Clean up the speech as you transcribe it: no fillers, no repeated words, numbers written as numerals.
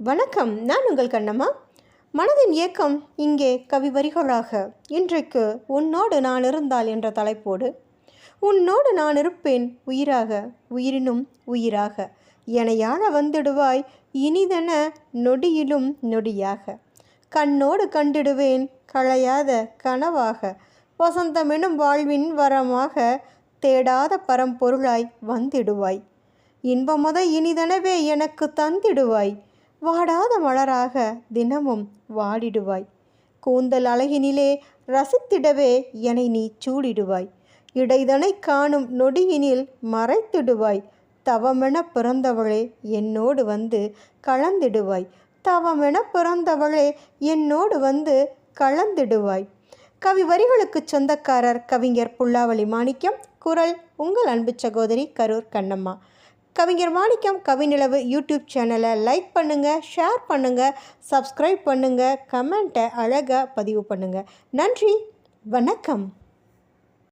வணக்கம், நான் உங்கள் கண்ணம்மா. மனதின் இயக்கம் இங்கே கவி வரிகளாக. இன்றைக்கு உன்னோடு நான் இருந்தால் என்ற தலைப்போடு, உன்னோடு நான் இருப்பேன் உயிராக, உயிரினும் உயிராக, எனையாள வந்திடுவாய் இனிதென நொடியிலும் நொடியாக, கண்ணோடு கண்டிடுவேன் களையாத கனவாக, வசந்தமெனும் வாழ்வின் வரமாக, தேடாத பரம்பொருளாய் வந்திடுவாய், இன்பமத இனிதெனவே எனக்கு தந்திடுவாய், வாடாத மலராக தினமும் வாடிடுவாய், கூந்தல் அழகினிலே ரசித்திடவே என்னை நீ சூடிடுவாய், இடைதனை காணும் நொடியினில் மறைத்திடுவாய், தவமென பிறந்தவளே என்னோடு வந்து கலந்திடுவாய், தவமென பிறந்தவளே என்னோடு வந்து கலந்திடுவாய். கவி வரிகளுக்கு சொந்தக்காரர் கவிஞர் புல்லாவளி மாணிக்கம். குரல் உங்கள் அன்பு சகோதரி கரூர் கண்ணம்மா. கவிஞர் மாணிக்கம் கவிநிலவு யூடியூப் சேனலை லைக் பண்ணுங்கள், ஷேர் பண்ணுங்கள், சப்ஸ்கிரைப் பண்ணுங்கள், கமெண்ட்டை அழகாக பதிவு பண்ணுங்கள். நன்றி, வணக்கம்.